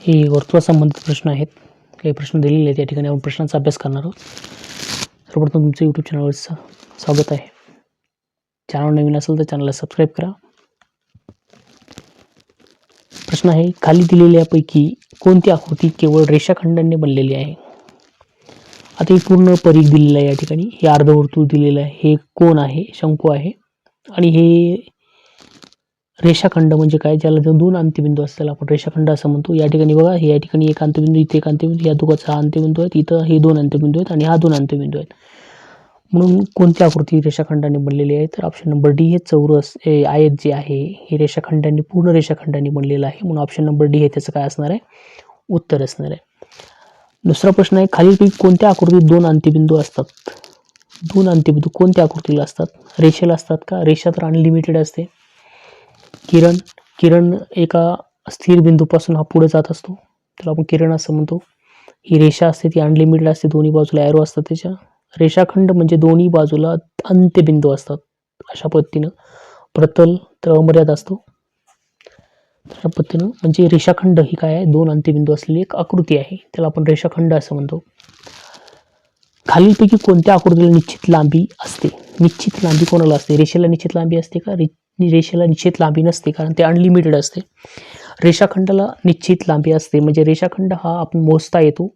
हे वर्तुळासंबंधित प्रश्न आहेत. काही प्रश्न दिलेले आहेत. या ठिकाणी आपण प्रश्नांचा अभ्यास करणार आहोत. सर्वप्रथम तुमचं यूट्यूब चॅनलवर स्वागत आहे. चॅनल नवीन असेल तर चॅनलला सबस्क्राईब करा. प्रश्न आहे, खाली दिलेल्यापैकी कोणती आकृती केवळ रेषाखंडांनी बनलेली आहे? आता ही पूर्ण परीघ दिलेलं आहे. या ठिकाणी हे अर्धवर्तुळ दिलेलं आहे. हे कोन आहे, शंकू आहे आणि हे रेषाखंड म्हणजे काय, ज्याला दोन अंत्यबिंदू असतात आपण रेषाखंड असं म्हणतो. या ठिकाणी बघा, या ठिकाणी एक अंत्यबिंदू, इथे एक अंत्यबिंदू, या दोघांचा अंत्यबिंदू आहेत, इथं हे दोन अंत्यबिंदू आहेत आणि हा दोन अंत्यबिंदू आहेत. म्हणून कोणती आकृती रेषाखंडाने बनलेली आहे? तर ऑप्शन नंबर डी हे चौरस आयत जे आहे हे रेषाखंडांनी, पूर्ण रेषाखंडांनी बनलेलं आहे. म्हणून ऑप्शन नंबर डी हे त्याचं काय असणार आहे, उत्तर असणार आहे. दुसरा प्रश्न आहे, खालीलपैकी कोणत्या आकृतीत दोन अंत्यबिंदू असतात? दोन अंत्यबिंदू कोणत्या आकृतीला असतात? रेषेला असतात का? रेषा तर अनलिमिटेड असते. किरण एका स्थिर बिंदूपासून हा पुढे जात असतो, त्याला आपण किरण असं म्हणतो. ही रेषा असते ती अनलिमिटेड असते, दोन्ही बाजूला एरो असतात त्याच्या. रेषाखंड म्हणजे दोन्ही बाजूला अंत्यबिंदू असतात अशा पद्धतीनं. प्रतल तर अमर्याद असतो. अशा पद्धतीनं म्हणजे रेषाखंड ही काय आहे, दोन अंत्यबिंदू असलेली एक आकृती आहे, त्याला आपण रेषाखंड असं म्हणतो. खालीलपैकी कोणत्या आकृतीला निश्चित लांबी असते? निश्चित लांबी कोणाला असते? रेषेला निश्चित लांबी असते का? रेषेला निश्चित लांबी नसते, कारण ते अनलिमिटेड असते. रेषाखंडाला निश्चित लांबी असते, म्हणजे रेषाखंड हा आपण मोजता येतो.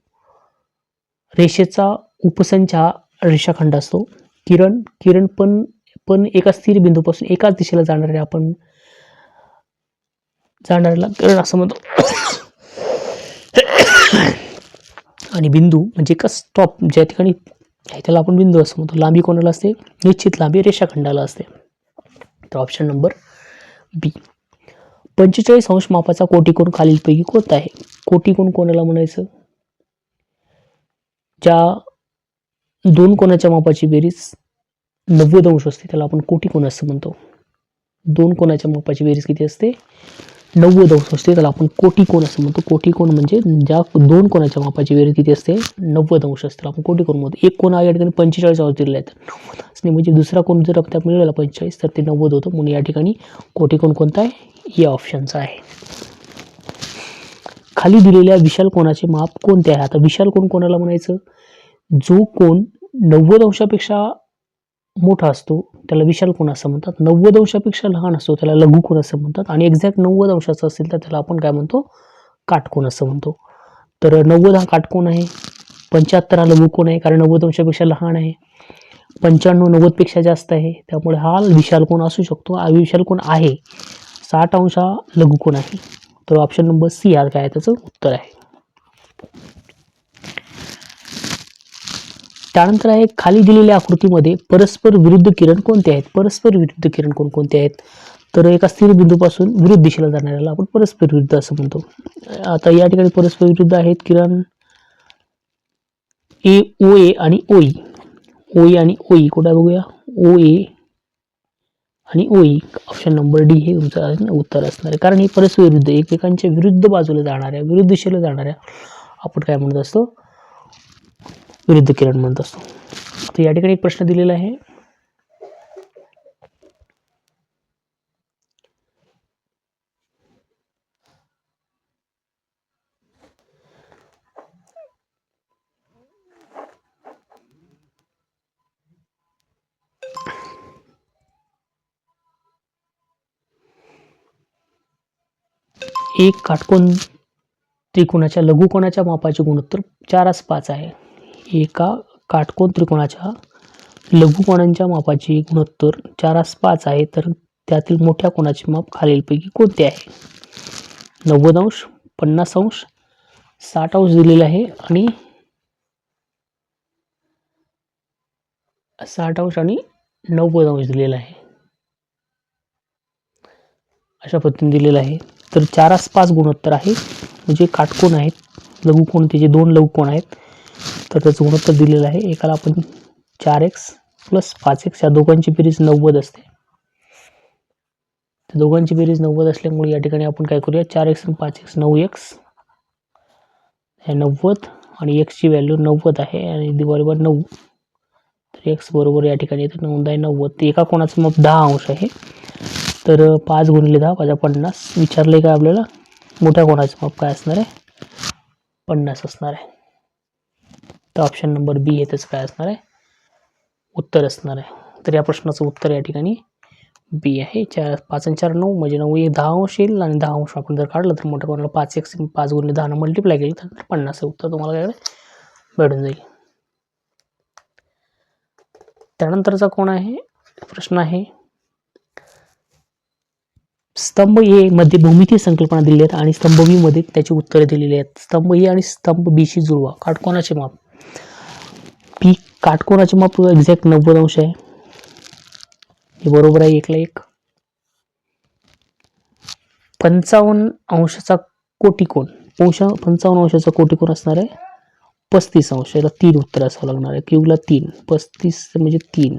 रेषेचा उपसंच हा रेषाखंड असतो. किरण पण एका स्थिर बिंदूपासून एकाच दिशेला जाणारे आपण जाणाऱ्याला किरण असं म्हणतो. आणि बिंदू म्हणजे एका स्टॉप ज्या ठिकाणी त्याला आपण बिंदू असं म्हणतो. लांबी कोणाला असते? निश्चित लांबी रेषाखंडाला असते. तर ऑप्शन नंबर बी. 45 अंश मापाचा कोटिकोन खालीलपैकी कोणता आहे? कोटिकोन कोणाला म्हणायचं? ज्या दोन कोणाच्या मापाची बेरीज 90 अंश असते त्याला आपण कोटिकोन असं म्हणतो. दोन कोणाच्या मापाची बेरीज किती असते? 90 अंश असते, त्याला आपण कोटिकोन असं म्हणतो. कोटिकोन म्हणजे ज्या दोन कोणाच्या मापाची बेरीज किती असते? 90 अंश असते, आपण कोटिकोन म्हणतो. एक कोण या ठिकाणी 45 अंश दिलेला आहे, म्हणजे दुसरा कोण जर आपल्याला मिळाला 45 तर ते 90 होतं. म्हणून या ठिकाणी कोटिकोन कोणता आहे? या ऑप्शनचा आहे. खाली दिलेल्या विशाल कोणाचे माप कोणते आहे? आता विशाल कोण कोणाला म्हणायचं? जो कोण 90 अंशापेक्षा मोठा असतो त्याला विशाल कोण असं म्हणतात. 90 अंशापेक्षा लहान असतो त्याला लघु कोण असं म्हणतात. आणि एक्झॅक्ट 90 अंशाचा असेल तर त्याला आपण काय म्हणतो? काटकोन असं म्हणतो. तर 90 हा काटकोन आहे, 75 हा लघु कोण आहे, कारण 90 अंशापेक्षा लहान आहे. 95 90 पेक्षा जास्त आहे, त्यामुळे हा विशाल कोण असू शकतो. हा विशाल कोण आहे. 60 अंश हा लघु कोण आहे. तर ऑप्शन नंबर सी हा काय त्याचं उत्तर आहे. त्यानंतर आहे, खाली दिलेल्या आकृतीमध्ये परस्पर विरुद्ध किरण कोणते आहेत? परस्पर विरुद्ध किरण कोणकोणते आहेत? तर एका स्थिर बिंदूपासून विरुद्ध दिशेला जाणाऱ्याला आपण परस्पर विरुद्ध असं म्हणतो. आता या ठिकाणी परस्पर विरुद्ध आहेत किरण ओ ए आणि ओई. ओई आणि ओई कुठे बघूया? ओ ए आणि ओई. ऑप्शन नंबर डी हे तुमचं उत्तर असणार आहे, कारण हे परस्पर विरुद्ध एकमेकांच्या विरुद्ध बाजूला जाणाऱ्या, विरुद्ध दिशेला जाणाऱ्या आपण काय म्हणत असतो? विरुद्ध किरण म्हणत असतो. तर या ठिकाणी एक प्रश्न दिलेला आहे, एक काटकोन त्रिकोणाच्या लघुकोणाच्या मापाचे गुणोत्तर 4:5 आहे. एका काटकोन त्रिकोणाच्या लघुकोणांच्या मापाचे गुणोत्तर 4:5 आहे, तर त्यातील मोठ्या कोणाचे माप खालीलपैकी कोणते आहे? 90 अंश, 50 अंश, 60 अंश दिलेले आहे आणि 60 अंश आणि 90 अंश दिलेला आहे, अशा पद्धतीने दिलेलं आहे. तर 4:5 गुणोत्तर आहे, म्हणजे काटकोन आहेत, लघुकोण त्याचे दोन लघुकोण आहेत, तर त्याचं गुणोत्तर दिलेलं आहे. एकाला आपण 4x + 5x या दोघांची बेरीज 90 असते. त्या दोघांची बेरीज 90 असल्यामुळे या ठिकाणी आपण काय करूया? 4x आणि 5x 9x हे 90 आणि x ची व्हॅल्यू 90 आहे आणि बरोबर 9, तर x बरोबर या ठिकाणी येते 9×90. एका कोणाचं माप 10 अंश आहे, तर 5 × 10 = 50. विचारले का आपल्याला मोठ्या कोणाचं माप काय असणार आहे? 50 असणार आहे. तर ऑप्शन नंबर बी हे त्याचं काय असणार आहे, उत्तर असणार आहे. तर या प्रश्नाचं उत्तर या ठिकाणी बी आहे. 5 आणि 4 9 म्हणजे 9 10 अंश येईल आणि 10 अंश आपण जर काढलं तर मोठ्या कोणाला 5 गुणिले 10 मल्टिप्लाय केलं तर 50 हे उत्तर तुम्हाला काय भेटून जाईल. त्यानंतरचा कोण आहे प्रश्न आहे, स्तंभ ए मध्ये भूमिती संकल्पना दिली आहेत आणि स्तंभ बी मध्ये त्याची उत्तरे दिलेली आहेत. स्तंभ ए आणि स्तंभ बी शी जुळवा. काटकोनाचे माप. पी काटकोनाचे माप एक्झॅक्ट 90 अंश आहे. हे बरोबर आहे 1 ला 1. 55 अंशाचा कोटिकोण 55 अंशाचा कोटिकोण असणार आहे 35 अंश. याला 3 उत्तर असावं लागणार आहे. क्यूला 3 35 म्हणजे 3.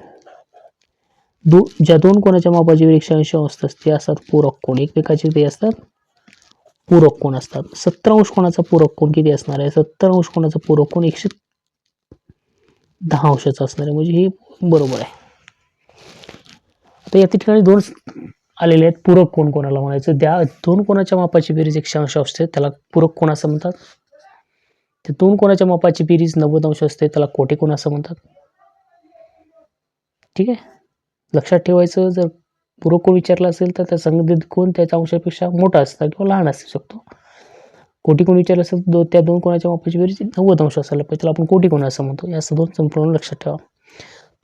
ज्या दोन कोणाच्या मापाचे 180 अंश असतात ते असतात पूरक कोण. एकमेकाचे ते असतात पूरक कोण असतात. 70 अंश कोणाचा पूरक कोण किती असणार आहे, 70 अंश कोणाचा पूरक कोण 110 अंशाचा असणार आहे. म्हणजे हे बरोबर आहे. आता या ठिकाणी दोन आलेले आहेत. पूरक कोण कोणाला म्हणायचं, त्या दोन कोणाच्या मापाची बेरीज 100 अंश असते त्याला पूरक कोण असं म्हणतात. त्या दोन कोणाच्या मापाची बेरीज 90 अंश असते त्याला कोटी कोण असं म्हणतात. ठीक आहे, लक्षात ठेवायचं. जर पूरक कोण विचारला असेल तर त्या संबंधित कोण त्याच्या अंशापेक्षा मोठा असतात किंवा लहान असू शकतो. कोटी कोण विचारला असेल तर त्या दोन कोणाच्या मापाची बेरीज 90 अंश असायला पाहिजे, त्याला आपण कोटी कोण असं म्हणतो. या दोन संपूर्ण लक्षात ठेवा.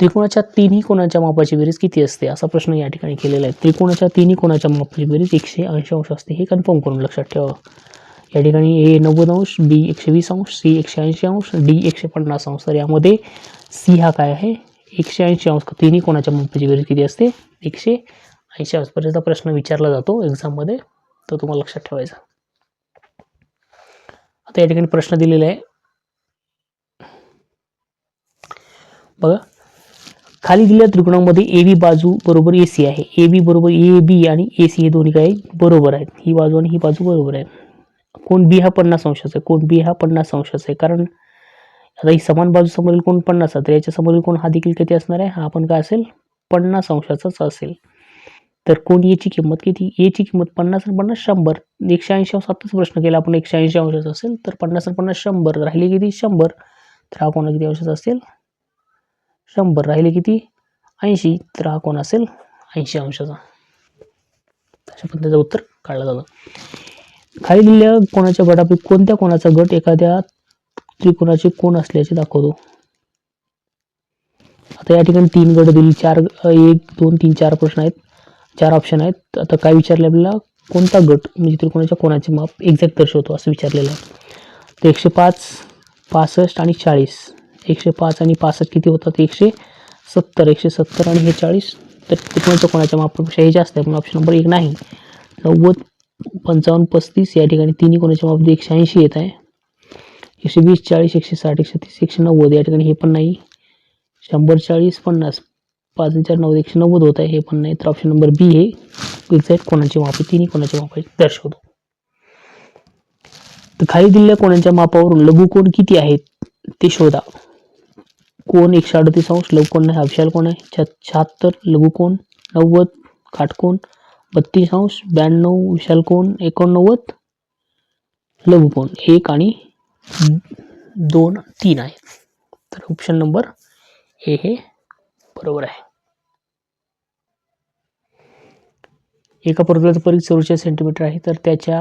त्रिकोणाच्या तिन्ही कोणाच्या मापाची बेरीज किती असते असा प्रश्न या ठिकाणी केलेला आहे. त्रिकोणाच्या तिन्ही कोणाच्या मापाची बेरीज 180 अंश असते हे कन्फर्म करून लक्षात ठेवा. या ठिकाणी ए 90 अंश, बी 120 अंश, सी 180 अंश, डी 150 अंश. तर यामध्ये सी हा काय आहे 180 अंश. तिन्ही कोणाच्या मापाची बेरीज किती असते 180 अंश. पर्यंत प्रश्न विचारला जातो एक्झाममध्ये, तो तुम्हाला लक्षात ठेवायचा. आता या ठिकाणी प्रश्न दिलेला आहे बघा. खाली दिलेल्या त्रिकोणामध्ये ए बी बाजू बरोबर ए सी आहे. ए बी बरोबर ए बी आणि ए सी हे दोन्ही काय बरोबर आहेत. ही बाजू आणि ही बाजू बरोबर आहे. कोण बी हा 50 अंशाचा आहे. कोण बी हा 50 अंशाचा आहे. कारण आता ही समान बाजू समोरील कोण 50 तर याच्या समोरील कोण हा देखील किती असणार आहे, हा पण काय असेल 50 अंशाचाच असेल. तर कोण याची किंमत किती, याची किंमत 50 आणि 50 100. 180 अंशाचाच प्रश्न केला आपण. 180 अंशाचा असेल तर 50 आणि 50 100 राहिले किती 100. तर हा कोण किती अंशाचा असेल 100. राहिले किती 80. तर हा कोण असेल 80 अंशाचा. अशा पद्धतीचं उत्तर काढलं जातं. खाली दिलेल्या कोणाच्या गटापैकी कोणत्या कोणाचा गट एखाद्या त्रिकोणाचे कोण असल्याचे दाखवतो. आता या ठिकाणी 3 गट दिली, 1 2 3 4 प्रश्न आहेत, 4 ऑप्शन आहेत. आता काय विचारले आपल्याला, कोणता गट म्हणजे त्रिकोणाच्या कोणाचे माप एक्झॅक्ट दर्शवतो असं विचारलेलं आहे. तर 105 65 आणि 40. 105 आणि 65 किती होतात 170. 170 आणि हे 40 तर त्रिकोणाच्या कोणाच्या मापापेक्षा हे जास्त आहे, पण ऑप्शन नंबर 1 नाही. 90 55 35 या ठिकाणी तिन्ही कोणाच्या मापात 180 येत आहे. 120 40 160 130 190 या ठिकाणी हे पण नाही. 100 40 50 5 4 9 190 होत आहे, हे पण नाही. तर ऑप्शन नंबर बी हे एक्झॅक्ट कोणाचे माप तिन्ही कोणाच्या मापाचे दर्शवतो. तर खाली दिलेल्या कोणाच्या मापावर लघुकोण किती आहेत ते शोधा. कोण 138 अंश लघुकोण नाही, हा विशाल कोण आहे. 76 लघुकोण, 90 काटकोण, 32 अंश, 92 विशाल कोण, 89 लघुकोण. 1 आणि 2 3 आहे. तर ऑप्शन नंबर ए हे बरोबर आहे. एका वर्तुळाचा परिघ 44 सेंटीमीटर आहे, तर त्याच्या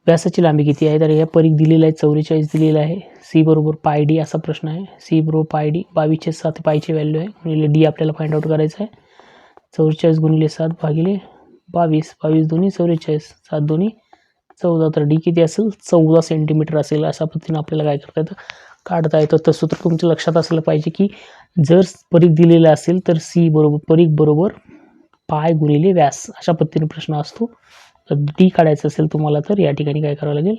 व्यासाची लांबी किती आहे. तर या परिघ दिलेला आहे 44 दिलेला आहे. सी बरोबर पाय डी असा प्रश्न आहे. सी बरोबर पाय डी 22/7 पायची व्हॅल्यू आहे. गुणिले डी आपल्याला फाइंड आउट करायचं आहे. 44 गुणिले 7 भागिले 22. 22 दोन्ही 44, 7 दोन्ही 14. तर डी किती असेल 14 सेंटीमीटर असेल. अशा पद्धतीने आपल्याला काय करता येतं काढता येतं. तर सूत्र तुमच्या लक्षात असलं पाहिजे की जर परिघ दिलेला असेल तर सी बरोबर परिघ बरोबर पाय गुणिले व्यास अशा पद्धतीने प्रश्न असतो. तर डी काढायचं असेल तुम्हाला तर या ठिकाणी काय करावं लागेल,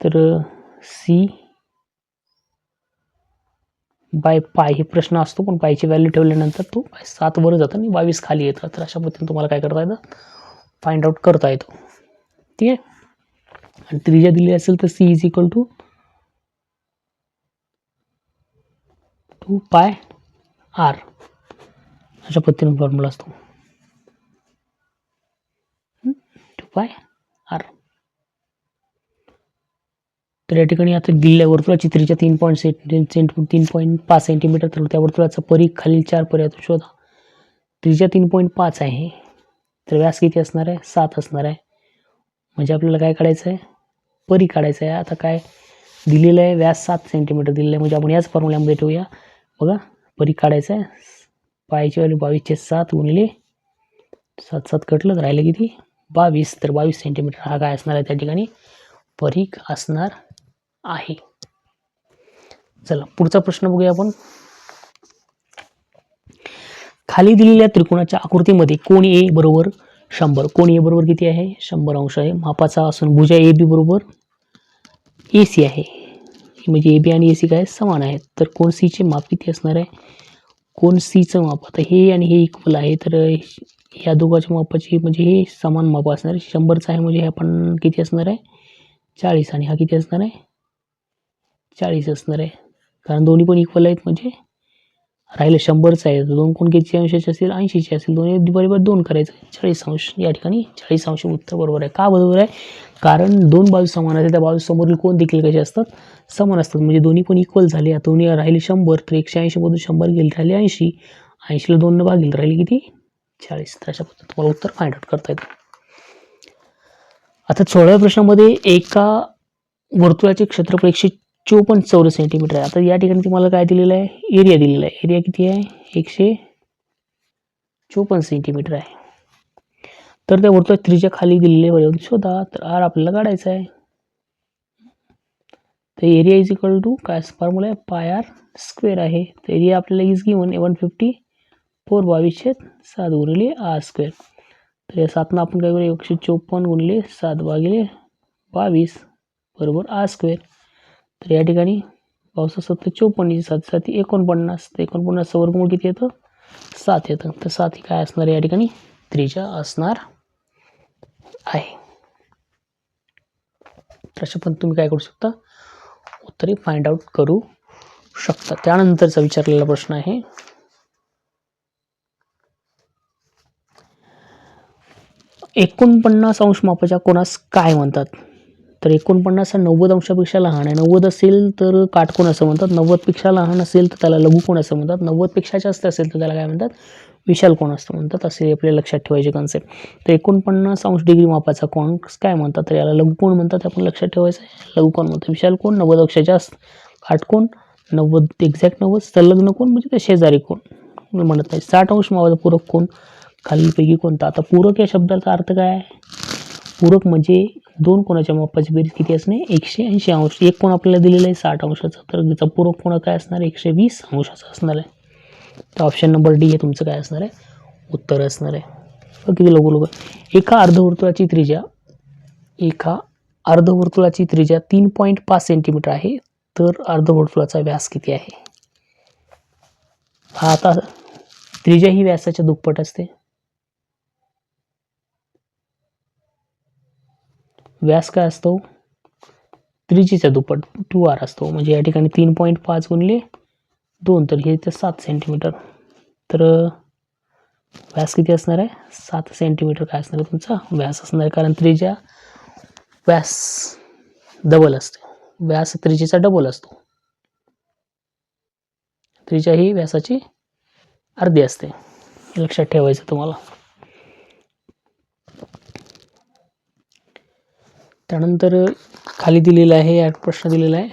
तर सी बाय पाय हे प्रश्न असतो, पण पायची व्हॅल्यू ठेवल्यानंतर तो 7 वर जातं आणि 22 खाली येतं. तर अशा पद्धतीने तुम्हाला काय करता येतं फाइंड आउट करता येतो. ठीक आहे. आणि त्रिज्या दिली असेल तर सी इज इक्वल टू 2 पाय आर अशा पद्धतीने फॉर्म्युला असतो. 2 पाय आर. तर या ठिकाणी आता दिलेल्या वर्तुळाची त्रिज्या 3.5 सेंटीमीटर, तर त्या वर्तुळाचा परिघ खालील 4 पर्यायातून शोधा. त्रिज्या 3.5 आहे, तर व्यास किती असणार आहे? 7 असणार आहे. म्हणजे आपल्याला काय काढायचं आहे? परिघ काढायचं आहे. आता काय दिलेलं आहे? व्यास 7 सेंटीमीटर दिलेलं आहे, म्हणजे आपण याच फॉर्म्युल्यामध्ये ठेवूया. बघा, परिघ काढायचं आहे. पायाची व्हॅल्यू 22/7 गुणिले 7 7 कटलं तर राहिलं किती? 22. तर 22 सेंटीमीटर हा काय असणार आहे? त्या ठिकाणी परिघ असणार आहे. चला पुढचा प्रश्न बघूया आपण. खाली दिलेल्या त्रिकोणाच्या आकृतीमध्ये कोन ए बरोबर 100. कोन ए बरोबर किती आहे? 100 अंश आहे. मापाचा असून भुजा ए बी बरोबर AC आहे. म्हणजे ए बी आणि AC काय समान आहेत. तर कोन सी चे माप किती असणार आहे? कोन सी चं माप, आता हे आणि हे इक्वल आहे, तर या दोघांच्या मापाची म्हणजे हे समान माप असणार आहे. 100चं आहे म्हणजे हे आपण किती असणार आहे? 40, आणि हा किती असणार आहे? 40 असणार आहे. कारण दोन्ही पण इक्वल आहेत, म्हणजे राहिलं 100चं आहे. दोन कोण किती अंशाचे असतील? 80चे असतील. दोन्ही बरोबर 2 करायचं, 40 अंश. या ठिकाणी 40 अंश उत्तर बरोबर आहे. का बरोबर आहे? कारण दोन बाजू समान आहेत, त्या बाजू समोरील कोण देखील कसे असतात? समान असतात. म्हणजे दोन्ही पण इक्वल झाले. आता दोन्ही राहिले 100, तर 180 मधून 100 गेले, राहिले 80. 80ला 2 भागेल, राहिले किती? 40. तर अशा पद्धतीने तुम्हाला उत्तर फाइंड आउट करता येतं. आता 16व्या प्रश्नामध्ये एका वर्तुळाचे क्षेत्रफळ 154 चौरस सेंटीमीटर आहे. आता या ठिकाणी तुम्हाला काय दिलेलं आहे? एरिया दिलेला आहे. एरिया किती आहे? 154 सेंटीमीटर आहे. तर त्या वर्तुळाची त्रिज्या खाली दिलेले पर्याय शोधा. तर आर आपल्याला काढायचा आहे. तर एरिया इज इक्वल टू काय फॉर्म्युला आहे? पाय आर स्क्वेअर आहे. तर एरिया आपल्याला इज गिवन 154 22/7 गुणिले आर स्क्वेअर. तर या 7 आपण काय करूया? 154 गुणिले 7 भागिले 22 बरोबर आर स्क्वेअर. तर या ठिकाणी 7 54 7 7 49. तर 49चं वर्गमूळ किती येतं? 7 येतं. तर 7 ही काय असणार आहे? या ठिकाणी त्रिज्या असणार आहे. तशा पण तुम्ही काय करू शकता? उत्तरे फाइंड आउट करू शकता. त्यानंतरचा विचारलेला प्रश्न आहे, 49 अंश मापाच्या कोनास काय म्हणतात? तर 49 हा 90 अंशापेक्षा लहान आहे. 90 असेल तर काटकोन असं म्हणतात. 90 पेक्षा लहान असेल तर त्याला लघुकोन असं म्हणतात. 90 पेक्षा जास्त असेल तर त्याला काय म्हणतात? विशाल कोन असं म्हणतात. असे आपल्याला लक्षात ठेवायचे कन्सेप्ट. तर 49 अंश डिग्री मापाचा कोन काय म्हणतात? तर याला लघुकोन म्हणतात. आपण लक्षात ठेवायचं आहे. लघुकोन म्हणतात. विशाल कोन 90 पेक्षा जास्त, काटकोन 90 एक्झॅक्ट 90, संलग्न कोन म्हणजे ते शेजारी कोन म्हणत नाही. 60 अंश मापाचा पूरक कोन खालीलपैकी कोणता? आता पूरक या शब्दाचा अर्थ काय आहे? पूरक म्हणजे दोन कोणाच्या मापाची बेरीज किती असणे? 180 अंश. एक कोण आपल्याला दिलेला आहे 60 अंशाचा, तर त्याचा पूरक कोण काय असणार? 120 अंशाचा असणार आहे. तर ऑप्शन नंबर डी हे तुमचं काय असणार आहे? उत्तर असणार आहे. किती लवकर एका अर्धवर्तुळाची त्रिज्या 3.5 सेंटीमीटर आहे, तर अर्धवर्तुळाचा व्यास किती आहे? हा आता त्रिज्या ही व्यासाच्या दुप्पट असते. व्यास काय असतो? त्रिज्येच्या दुप्पट 2r असतो. म्हणजे या ठिकाणी 3.5 गुणिले 2, तर हे 7 सेंटीमीटर. तर व्यास किती असणार आहे? 7 सेंटीमीटर काय असणार आहे? तुमचा व्यास असणार आहे. कारण त्रिज्या व्यास डबल असते. व्यास त्रिज्येचा डबल असतो. त्रिज्या ही व्यासाची अर्धी असते. हे लक्षात ठेवायचं तुम्हाला. त्यानंतर खाली दिलेला आहे, एक प्रश्न दिलेला आहे.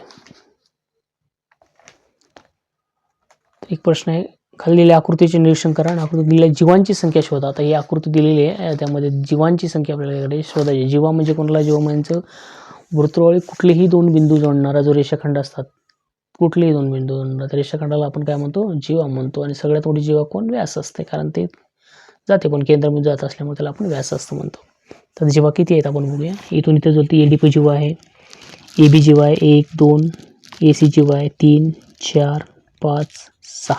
एक प्रश्न आहे, खाली दिलेल्या आकृतीचे निरीक्षण करा. आकृती दिलेल्या जीवांची संख्या शोधा. आता ही आकृती दिलेली आहे, त्यामध्ये जीवांची संख्या आपल्याला शोधायची. जीवा म्हणजे कोणाला? जीवा म्हणजे वर्तुळावरील कुठलेही दोन बिंदू जोडणारा जो रेषाखंड असतात, कुठलेही दोन बिंदू जोडणारा रेषाखंडाला आपण काय म्हणतो? जीवा म्हणतो. आणि सगळ्यात मोठी जीवा कोण? व्यास असते. कारण ते जाते पण केंद्रामध्ये जात असल्यामुळे त्याला आपण व्यास असतं म्हणतो. तर जीवा किती आहेत आपण बघूया. इथून इथे जोडती एडीपी जीवा आहे, एबी जीवा आहे 1 2, एसी जीवा आहे 3 4 5 6.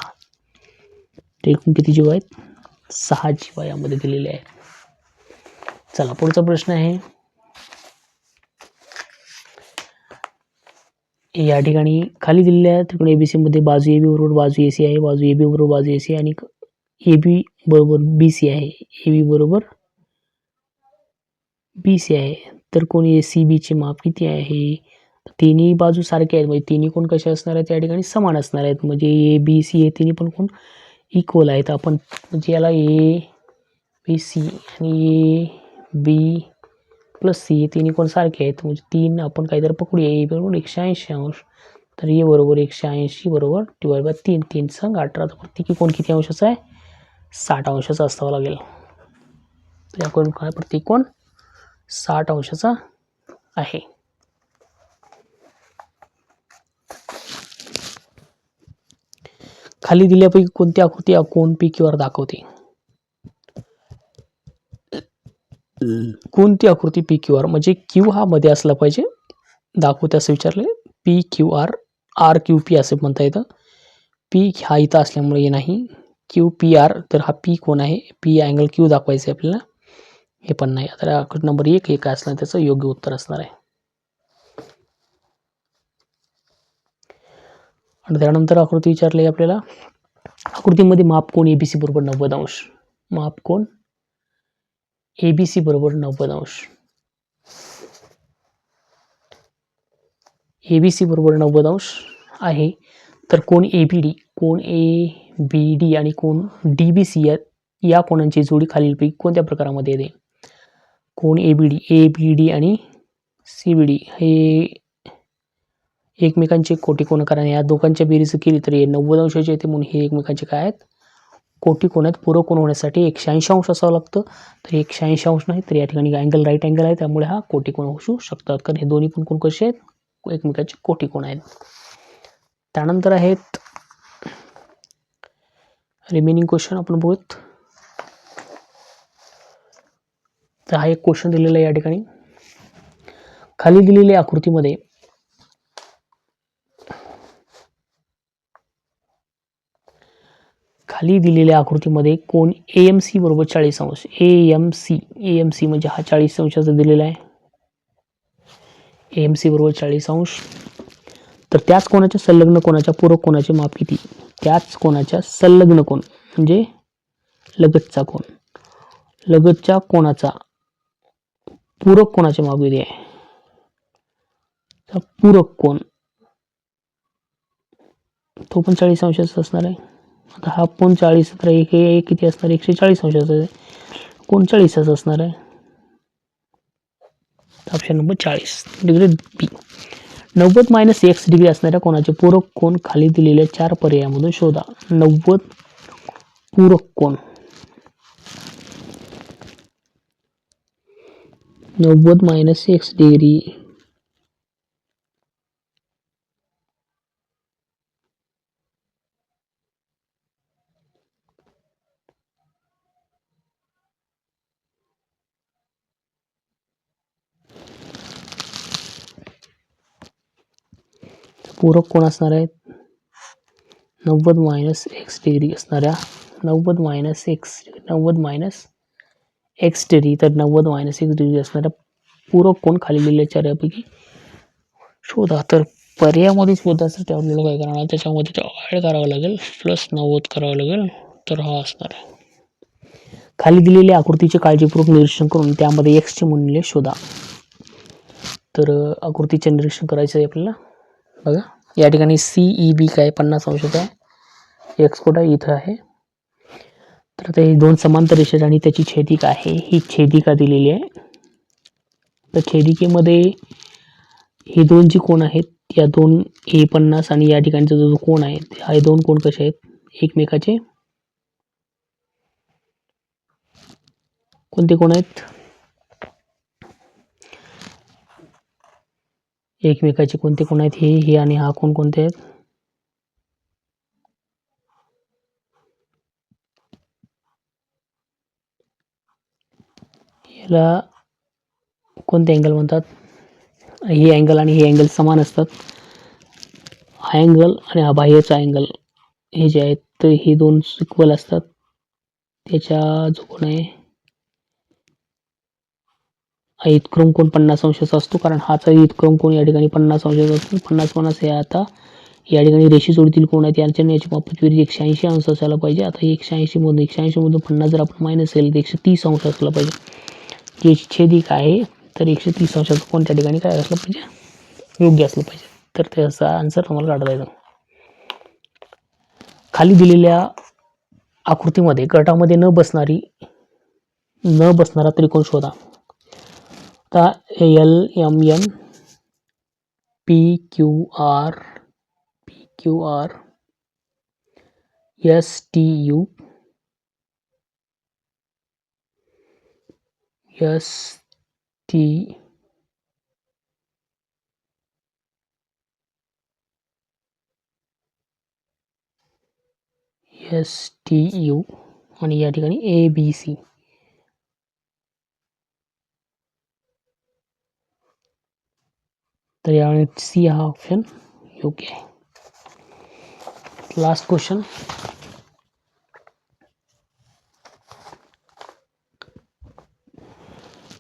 तर एकूण किती जीवा आहेत? 6 जीवा यामध्ये दिलेले आहेत. चला पुढचा प्रश्न आहे, या ठिकाणी खाली दिलेल्या त्रिकोण एबीसी मध्ये बाजू एबी बरोबर बाजू एसी आहे, बाजू एबी बरोबर बाजू एसी आणि एबी बरोबर बीसी आहे, एबी बरोबर बीसी आहे. तर कोण एसीबी चे माप किती आहे? तिन्ही बाजू सारख्या आहेत, म्हणजे तिन्ही कोण कसे असणार आहेत त्या ठिकाणी समान असणार आहेत. म्हणजे ए बी सी हे तिन्ही पण कोण इक्वल आहेत. आपण म्हणजे याला ए बी सी आणि ए बी प्लस सी हे तिन्ही कोण सारखे आहेत. म्हणजे 3 आपण काहीतरी पकडूया, ए बरोबर 180 अंश, तर ए बरोबर 180 बरोबर डिवाइड बाय 3, 3 संग 18, तर प्रत्येकी कोण किती अंशाचा आहे, 60 अंशाचा असावा लागेल. तर याकडून काय प्रत्येक कोण 60 अंशाचा आहे. खाली दिल्यापैकी कोणती आकृती कोण पी क्यू आर दाखवते? कोणती आकृती पी क्यू आर, म्हणजे क्यू हा मध्ये असला पाहिजे दाखवते असं विचारले. P Q R, R Q P असे म्हणता येतं. पी हा इथं असल्यामुळे हे नाही. क्यू पी आर, तर हा पी कोण आहे, पी अँगल क्यू दाखवायचं आहे आपल्याला, हे पण नाही. तर आकृती नंबर 1 हे काय असणार, त्याचं योग्य उत्तर असणार आहे. आणि त्यानंतर आकृती विचारली आपल्याला, आकृतीमध्ये माप कोण एबीसी बरोबर 90 अंश, माप कोण एबीसी बरोबर 90 अंश, एबीसी बरोबर 90 अंश आहे. तर कोण एबीडी, कोण एबीडी आणि कोण डीबीसी या कोणांची जोडी खालीलपैकी कोणत्या प्रकारामध्ये येते? कोण एबीडी आणि सीबीडी हे एकमेकांचे कोटी कोण, कारण या दोघांच्या बेरीज केली तर हे 90 अंशाचे येते, म्हणून हे एकमेकांचे काय आहेत, कोटी कोण आहेत. पूरक कोण होण्यासाठी 180 अंश असावं लागतं, तर 180 अंश नाही, तर या ठिकाणी अँगल राईट अँगल आहे, त्यामुळे हा कोटी कोण होऊ शकतात, कारण हे दोन्ही पण कोण कसे आहेत, एकमेकांचे कोटी कोण आहेत. त्यानंतर आहेत रिमेनिंग क्वेश्चन आपण बघूत. तर हा एक क्वेश्चन दिलेला आहे या ठिकाणी, खाली दिलेल्या आकृतीमध्ये कोण एएमसी बरोबर 40 अंश, एएमसी म्हणजे हा 40 अंशाचा दिलेला आहे, एएमसी बरोबर 40 अंश. तर त्याच कोणाच्या संलग्न कोणाच्या पूरक कोणाचे माप किती? त्याच कोणाच्या संलग्न कोण म्हणजे लगतचा कोण, लगतच्या कोणाचा पूरक कोणाचे माप किती आहे? तर पूरक कोण तो पण 40 अंशाचा असणार आहे. आता हा पण 40, तर हे किती असणार, 140 अंशाचा आहे, कोण 40च असणार आहे. ऑप्शन नंबर 40 डिग्री बी. 90 - x डिग्री असणाऱ्या कोणाचे पूरक कोण खाली दिलेल्या 4 पर्यायामधून शोधा. 90 पूरक कोण, 90 - x डिग्री पूरक कोण असणार आहेत, 90 - x डिग्री असणाऱ्या 90 - x डिग्री, तर 90 - x डिग्री असणाऱ्या पूरक कोण खाली दिलेल्या 4 पैकी शोधा. तर पर्यायामध्ये शोधायसाठी आपल्याला काय करणार, त्याच्यामध्ये ॲड करावं लागेल, प्लस 90 करावं लागेल, तर हा असणार आहे. खाली दिलेल्या आकृतीचे काळजीपूर्वक निरीक्षण करून त्यामध्ये x चे मूल्य शोधा. तर आकृतीचे निरीक्षण करायचं आहे आपल्याला. बघा या ठिकाणी CEB काय 50 अंशाचा आहे, x कुठं इथं आहे. तर ते दोन समांतर रेषा आणि त्याची छेदिका आहे, ही छेदिका दिलेली आहे. तर छेदिकेमध्ये हे दोन जी कोण आहेत, या दोन A50 आणि या ठिकाणचा जो कोण आहे, हा दोन कोण कसे आहेत एकमेकाचे, कोणते कोण आहेत, एकमेकाचे कोणते कोण आहेत, हे आणि हा कोण कोणते आहेत, याला कोणते अँगल म्हणतात, हे अँगल आणि हे अँगल समान असतात. हा अँगल आणि हा बाह्यचा अँगल हे जे आहेत, तर हे दोन इक्वल असतात. त्याच्या जो कोण आहे इतक्रम कोण 50 अंशाचा असतो, कारण हाचा इतक्रम कोण या ठिकाणी 50 अंशाचा असतो. 50 हे आता या ठिकाणी रेषी जोडतील कोण आहेत यांच्या याची मापाची बेरीज 180 अंश असायला पाहिजे. आता 180 मधून 50 जर आपण मायनस केलं तर 130 अंश असला पाहिजे. जी छेदिका आहे, तर 130 अंशाचा कोण त्या ठिकाणी काय असलं पाहिजे, योग्य असलं पाहिजे. तर त्याचा आन्सर तुम्हाला काढता येतो. खाली दिलेल्या आकृतीमध्ये गटामध्ये न बसणारा त्रिकोण शोधा. आता LMN PQR STU आणि या ठिकाणी ABC. तर यावेळी C हा ऑप्शन योग्य आहे. Last question.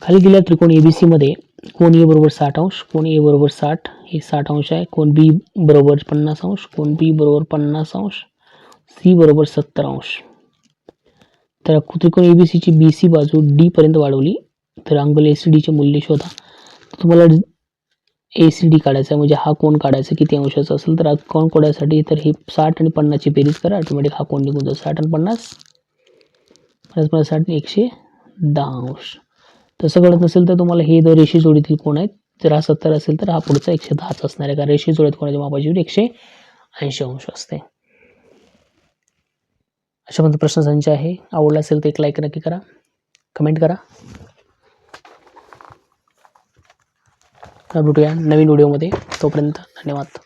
खाली दिलेल्या त्रिकोण ABC मध्ये कोण A बरोबर 60 अंश, कोण A बरोबर 60 हे 60 अंश आहे, कोण B बरोबर 50 अंश, कोण B बरोबर 50 अंश, C बरोबर 70 अंश. तर त्रिकोण ABC ची BC बाजू D पर्यंत वाढवली तर अँगल ACD चे मूल्य शोधा. तुम्हाला ACD काढायचा म्हणजे हा कोण काढायचा किती अंशाचा असेल, तर कोण काढायसाठी तर हे 60 आणि 50 ची बेरीज करा, ऑटोमॅटिक हा कोण निघून जातो. 60 आणि 50 50 60 110 अंश. तसं कळत नसेल तर तुम्हाला हे दोन रेषे जोडीतील कोण आहेत, जर हा 70 असेल तर हा पुढचा 110 असणार आहे, कारण रेषे जोडीत कोणाच्या मापाची 180 अंश असते. अशा पद्धतीने प्रश्नसंच आहे. आवडला असेल तर एक लाईक नक्की करा, कमेंट करा. भेटूया नवीन व्हिडिओमध्ये. तोपर्यंत धन्यवाद.